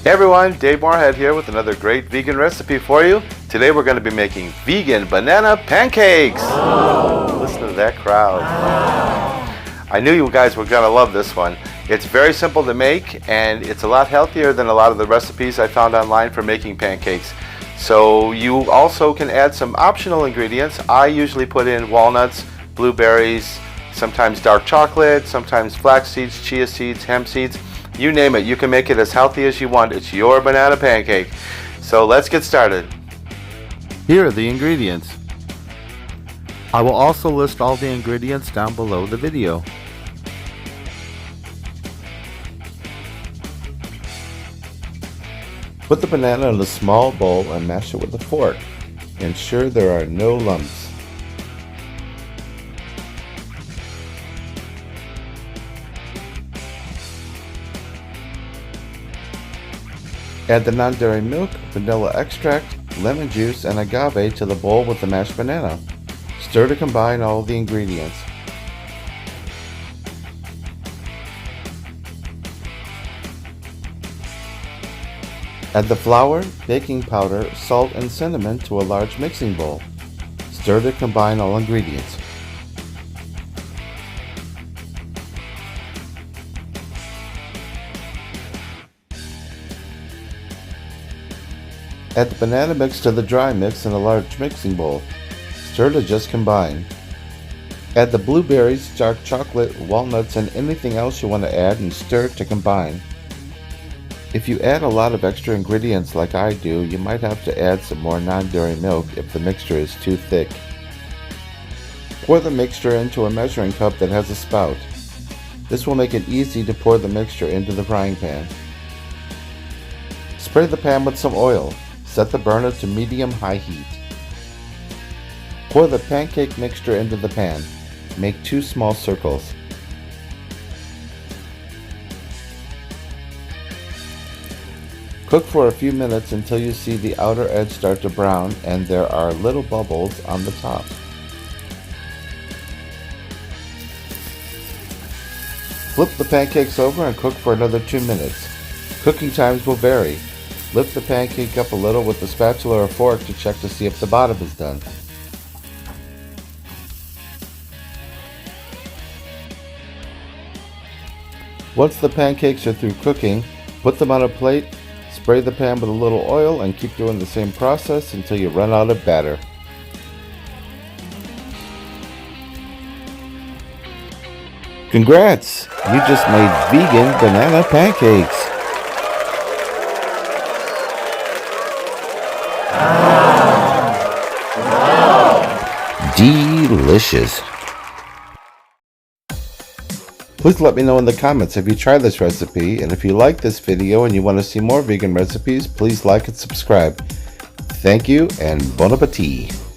Hey everyone, Dave Moorhead here with another great vegan recipe for you. Today we're going to be making vegan banana pancakes. Oh. Listen to that crowd. I knew you guys were going to love this one. It's very simple to make and it's a lot healthier than a lot of the recipes I found online for making pancakes. So you also can add some optional ingredients. I usually put in walnuts, blueberries, sometimes dark chocolate, sometimes flax seeds, chia seeds, hemp seeds. You name it, you can make it as healthy as you want. It's your banana pancake. So let's get started. Here are the ingredients. I will also list all the ingredients down below the video. Put the banana in a small bowl and mash it with a fork. Ensure there are no lumps. Add the non-dairy milk, vanilla extract, lemon juice, and agave to the bowl with the mashed banana. Stir to combine all the ingredients. Add the flour, baking powder, salt, and cinnamon to a large mixing bowl. Stir to combine all ingredients. Add the banana mix to the dry mix in a large mixing bowl. Stir to just combine. Add the blueberries, dark chocolate, walnuts, and anything else you want to add and stir to combine. If you add a lot of extra ingredients like I do, you might have to add some more non-dairy milk if the mixture is too thick. Pour the mixture into a measuring cup that has a spout. This will make it easy to pour the mixture into the frying pan. Spray the pan with some oil. Set the burner to medium-high heat. Pour the pancake mixture into the pan. Make 2 small circles. Cook for a few minutes until you see the outer edge start to brown and there are little bubbles on the top. Flip the pancakes over and cook for another 2 minutes. Cooking times will vary. Lift the pancake up a little with a spatula or fork to check to see if the bottom is done. Once the pancakes are through cooking, put them on a plate, spray the pan with a little oil, and keep doing the same process until you run out of batter. Congrats! You just made vegan banana pancakes! Delicious. Please let me know in the comments if you tried this recipe, and if you like this video and you want to see more vegan recipes, please like and subscribe. Thank you and bon appetit.